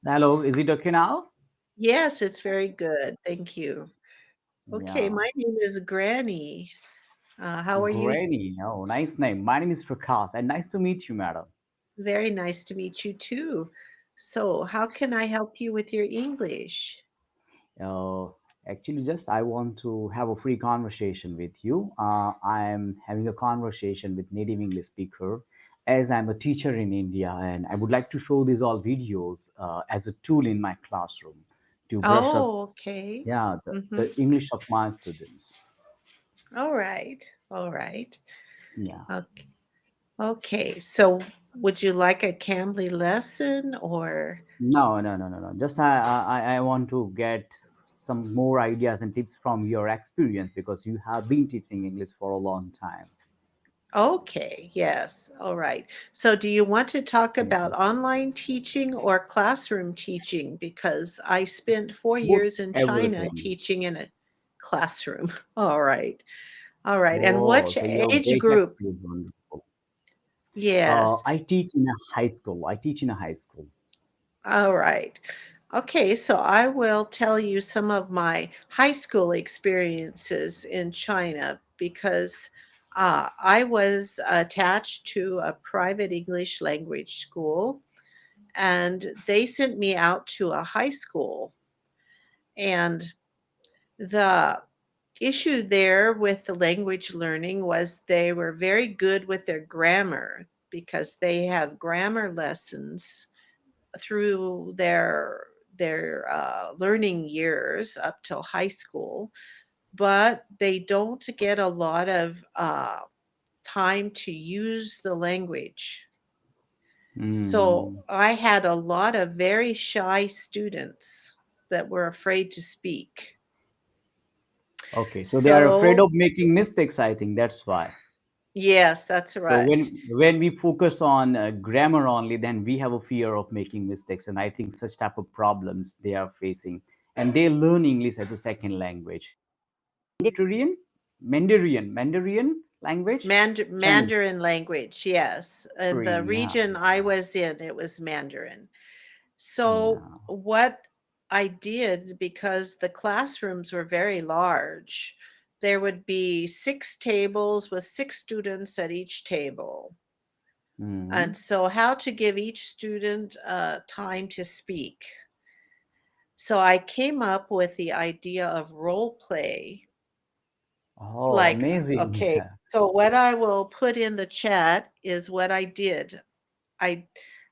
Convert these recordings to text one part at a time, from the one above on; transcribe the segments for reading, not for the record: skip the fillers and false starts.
Hello, is it okay now? Yes, it's very good. Thank you. Okay, Yeah, my name is Granny. How are you? Granny. Oh, nice name. My name is Prakash, and nice to meet you, madam. Very nice to meet you too. So, how can I help you with your English? Uh, Actually, just I want to have a free conversation with you. I am having a conversation with native English speaker, as I'm a teacher in India, and I would like to show these all videos as a tool in my classroom to brush up, Oh, okay. yeah, Mm-hmm. the English of my students. All right. All right. Yeah. Okay. Okay. So, would you like a Cambly lesson or? No, no, no, no, no. Just I want to get some more ideas and tips from your experience because you have been teaching English for a long time. Okay. Yes. All right. So, do you want to talk Yeah. about online teaching or classroom teaching? Because I spent 4 Both years in China everything. teaching in a classroom. All right. All right. And Oh, which so you have age great group? experience. Wonderful. Yes. I teach in a high school. I teach in a high school. All right. Okay. So I will tell you some of my high school experiences in China because I was attached to a private English language school and they sent me out to a high school. And the issue there with the language learning was they were very good with their grammar because they have grammar lessons through their learning years up till high school, but they don't get a lot of time to use the language. So Hmm. I had a lot of very shy students that were afraid to speak. Okay, so they are afraid So of making mistakes. I think that's why. yes, that's So right. when we focus on grammar only, then we have a fear of making mistakes, and I think such type of problems they are facing, and they learn English as a second language. Mandarin, Mandarin language, Chinese. Mandarin language, yes. And the Mandarin, yeah, region I was in, it was Mandarin. So, yeah. what I did, because the classrooms were very large, there would be 6 tables with 6 students at each table. And Hmm. so, how to give each student time to speak. So, I came up with the idea of role play. Oh, Like, amazing. okay, so what I will put in the chat is what I did. I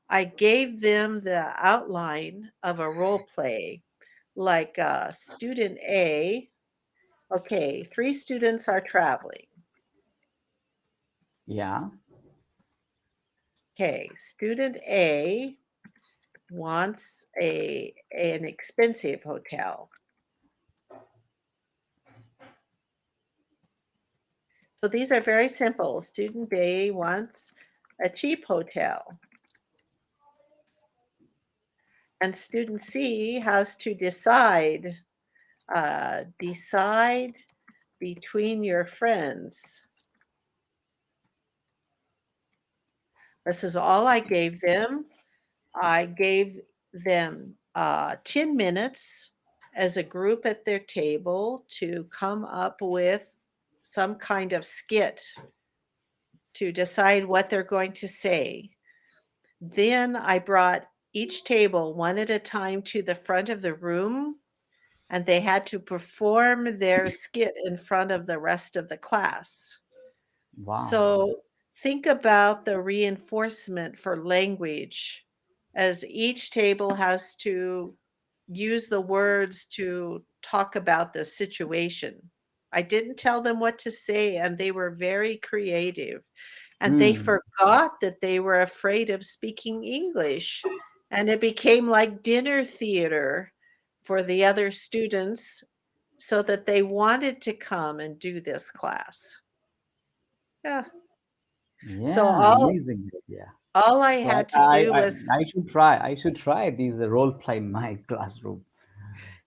I gave them the outline of a role play, like student A. Okay, 3 students are traveling. Yeah, Okay, student A wants an expensive hotel. So these are very simple. Student A wants a cheap hotel, and student C has to decide between your friends. This is all I gave them. I gave them 10 minutes as a group at their table to come up with some kind of skit to decide what they're going to say. Then I brought each table one at a time to the front of the room, and they had to perform their skit in front of the rest of the class. wow. So think about the reinforcement for language as each table has to use the words to talk about the situation. I didn't tell them what to say, and they were very creative. And they Hmm. forgot that they were afraid of speaking English. And it became like dinner theater for the other students so that they wanted to come and do this class. Yeah. So Yeah, all amazing. Yeah. all I So had to do was I should try. I should try these role play in my classroom.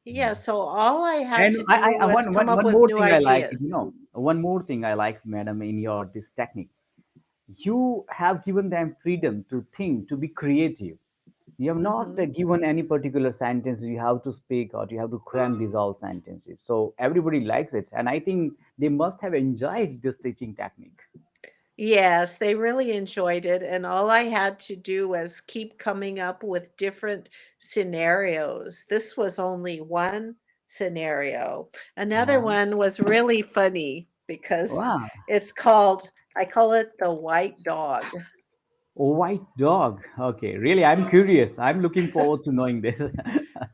yeah, so all I had And to do I was come up one with more new thing I like, ideas. one more thing I like, madam, in your this technique. You have given them freedom to think, to be creative. You have not Mhm. given any particular sentence you have to speak or you have to cram these all sentences. So everybody likes it, and I think they must have enjoyed this teaching technique. Yes, they really enjoyed it, and all I had to do was keep coming up with different scenarios. This was only one scenario. Another Uh-huh. one was really funny because Wow. it's called I call it the white dog. White dog. Okay, really, I'm curious. I'm looking forward to knowing this.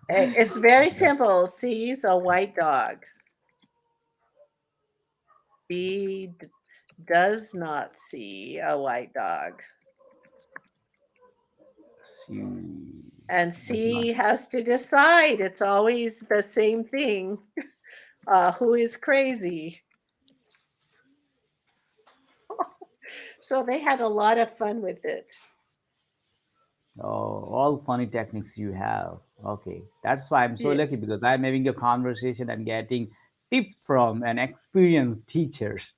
It's very simple. Sees a white dog. B does not see a white dog. She And does not. C has to decide. It's always the same thing. Who is crazy? So they had a lot of fun with it. Oh, all funny techniques you have. Okay, that's why I'm so Yeah. lucky because I'm having a conversation and getting tips from an experienced teachers.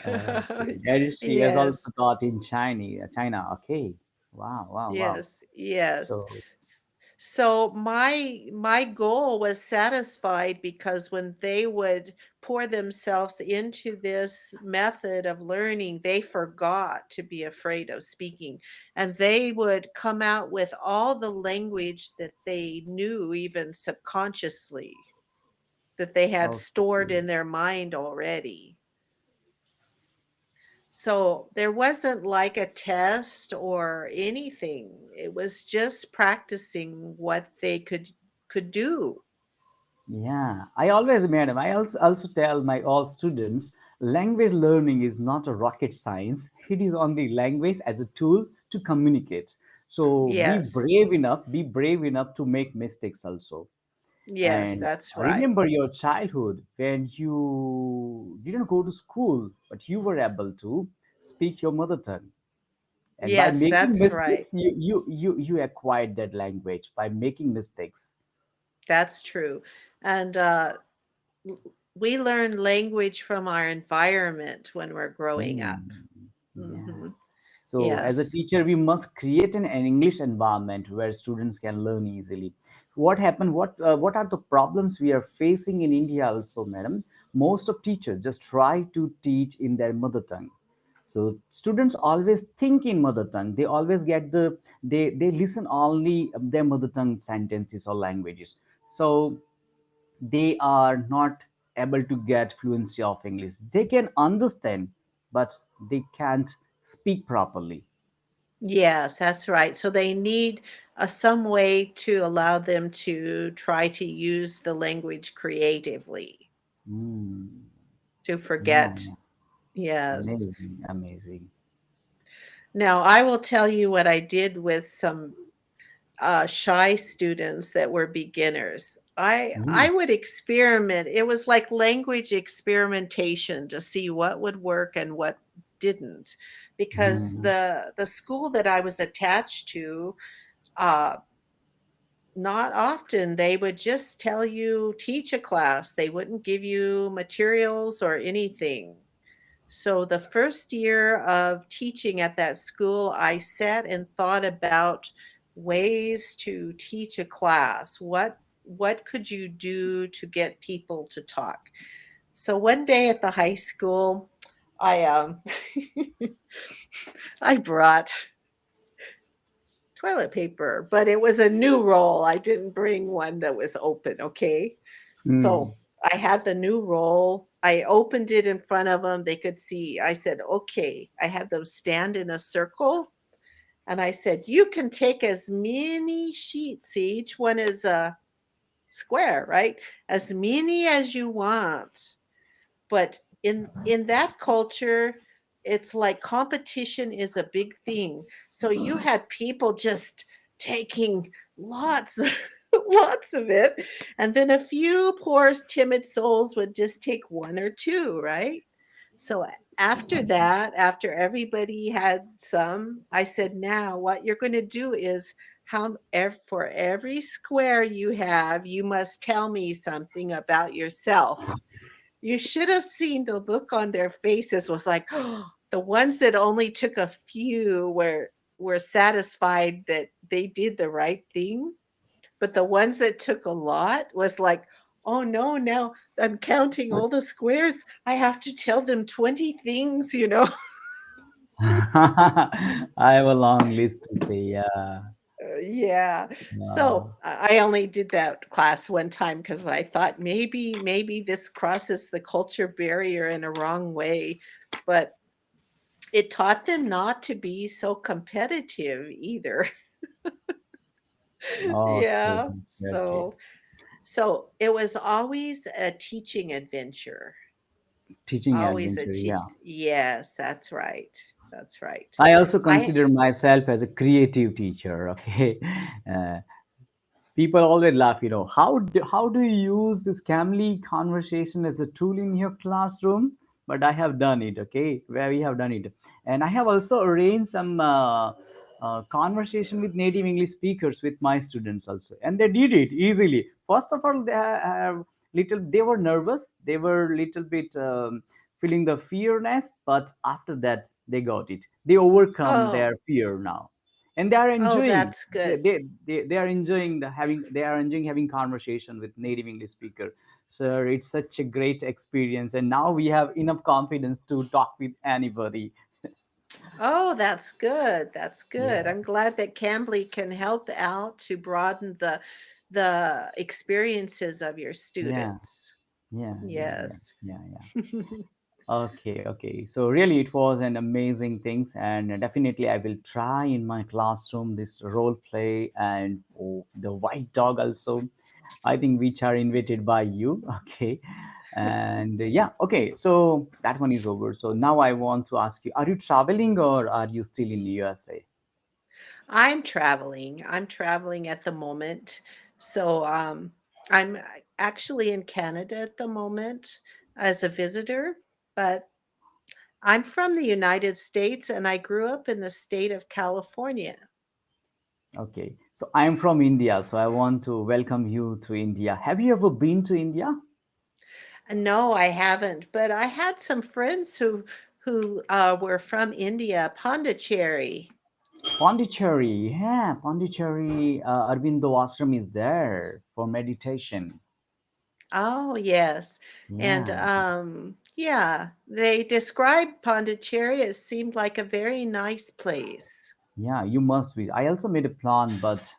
Okay, that is she has also Yes. taught in China. China. Okay. Wow. Wow. Wow. Yes, yes. So. S- So my goal was satisfied because when they would pour themselves into this method of learning, they forgot to be afraid of speaking. And they would come out with all the language that they knew, even subconsciously, that they had stored Okay. in their mind already. So there wasn't like a test or anything. It was just practicing what they could do. Yeah, I always, madam, I also tell my all students, language learning is not a rocket science. It is only language as a tool to communicate. So Yes. be brave enough to make mistakes also. Yes, And that's right. remember your childhood when you didn't go to school, but you were able to speak your mother tongue. And by Yes, making that's mistakes, right. you acquired that language by making mistakes. That's true. And w- we learn language from our environment when we're growing up. Mm, yeah. Hmm. So, as a Yes. teacher, we must create an English environment where students can learn easily. What happened? What are the problems we are facing in India? Also, madam, most of teachers just try to teach in their mother tongue. So students always think in mother tongue. They always get they listen only their mother tongue sentences or languages. So they are not able to get fluency of English. They can understand, but they can't speak properly. Yes, that's right. So they need some way to allow them to try to use the language creatively, Mm, to yeah, forget. Yes. amazing, amazing. Now, I will tell you what I did with some shy students that were beginners. I Mm, would experiment. It was like language experimentation to see what would work and what didn't, because mm, the school that I was attached to, uh, not often they would just tell you teach a class. They wouldn't give you materials or anything. So the first year of teaching at that school, I sat and thought about ways to teach a class. What could you do to get people to talk? So one day at the high school, I I brought toilet paper, but it was a new roll. I didn't bring one that was open, okay? mm, So I had the new roll. I opened it in front of them. They could see. I said, okay. I had them stand in a circle. And I said, you can take as many sheets. See, each one is a square, right? As many as you want. But in that culture, it's like competition is a big thing. So you had people just taking lots lots of it, and then a few poor timid souls would just take one or two, right? So after that, after everybody had some, I said, now what you're going to do is for every square you have, you must tell me something about yourself. You should have seen the look on their faces was like, the ones that only took a few were satisfied that they did the right thing, but the ones that took a lot was like, "Oh, no, now I'm counting all the squares. I have to tell them 20 things, you know?" I have a long list to say. Yeah. Yeah. So, Uh, I only did that class one time because I thought maybe this crosses the culture barrier in a wrong way, but it taught them not to be so competitive either. okay. Yeah. Okay. So it was always a teaching adventure. Teaching Always a adventure. teach. Yeah. Yes, that's right. That's right. I also I consider myself as a creative teacher. Okay. Uh, People always laugh, how do you use this Cambly conversation as a tool in your classroom? But I have done it, okay, where we have done it. And I have also arranged some conversation with native English speakers with my students also, and they did it easily. First of all, they were nervous, they were little bit feeling the fearness, but after that they got it, they overcome oh, their fear now, and they are oh, enjoying, that's they, good. they, they are enjoying they are enjoying having conversation with native English speaker. So it's such a great experience, and now we have enough confidence to talk with anybody. Oh, that's good. That's good. Yeah, I'm glad that Cambly can help out to broaden the experiences of your yeah, students. yeah, yeah, yeah, Yes. yeah, yeah. Okay, okay. So really, it was an amazing things, and definitely I will try in my classroom this role play and the white dog also. I think which are invited by you. Okay, and yeah, okay. So that one is over. So now I want to ask you: Are you traveling or are you still in USA? I'm traveling. I'm traveling at the moment. So, I'm actually in Canada at the moment as a visitor, but I'm from the United States and I grew up in the state of California. Okay, so I am from India, so I want to welcome you to India. Have you ever been to India? No, I haven't, but I had some friends who were from India, Pondicherry. Pondicherry, yeah, Pondicherry, Arvindo Ashram is there for meditation. Oh, yes. And Yeah, yeah, they described Pondicherry. It seemed like a very nice place. yeah, you must be. I also made a plan, but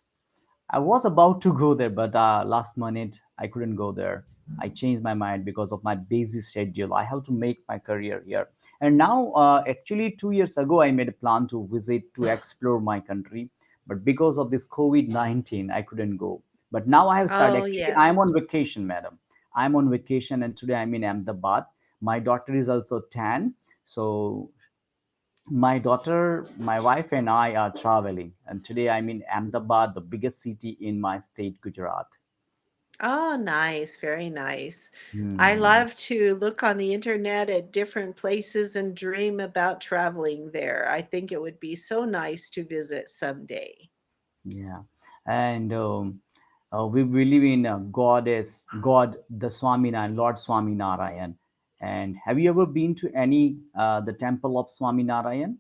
I was about to go there, but last minute I couldn't go there. I changed my mind because of my busy schedule. I have to make my career here. And now, actually, 2 years ago, I made a plan to visit to explore my country, but because of this COVID-19, I couldn't go. But now I have started. Oh, Actually, yes. I'm on vacation, madam. I'm on vacation, and today I'm in Ahmedabad. My daughter is also 10, so my daughter, my wife, and I are traveling. And today I'm in Ahmedabad, the biggest city in my state, Gujarat. Oh, nice. Very nice. I Hmm. love to look on the internet at different places and dream about traveling there. I think it would be so nice to visit someday. Yeah. And we believe in God, the Swaminarayan, Lord Swaminarayan. And have you ever been to any the temple of Swaminarayan?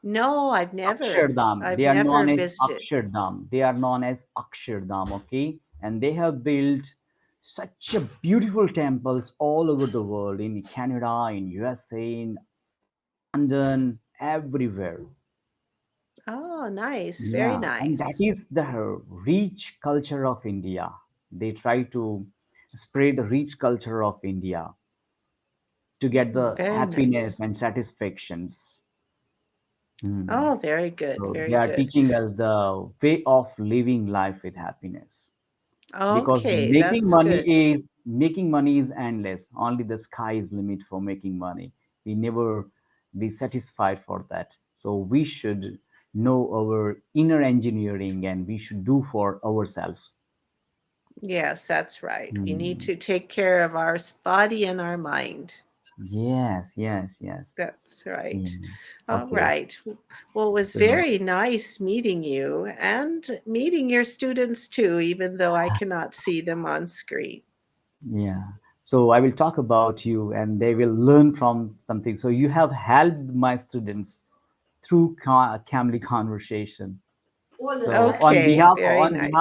No, Akshardham. I've They are never known as visited. Akshardham. They are known as Akshardham, okay? And they have built such a beautiful temples all over the world, in Canada, in USA, in London, everywhere. Oh, nice. Very Yeah, and that nice. is the rich culture of India. They try to spread the rich culture of India to get the Very happiness nice. and satisfactions. Hmm. Oh, very good. So they Very are good. teaching us the way of living life with happiness. Because Okay, that's good. making money is endless. Only the sky is limit for making money. We never be satisfied for that. So we should know our inner engineering and we should do for ourselves. Yes, that's right. We need Hmm. to take care of our body and our mind. Yes, yes, yes. That's right. Hmm. All Okay. right. Well, it was So very nice meeting you and meeting your students too, even though I cannot see them on screen. yeah. So I will talk about you and they will learn from something. So you have helped my students through Cambly conversation. So Okay, very on behalf nice.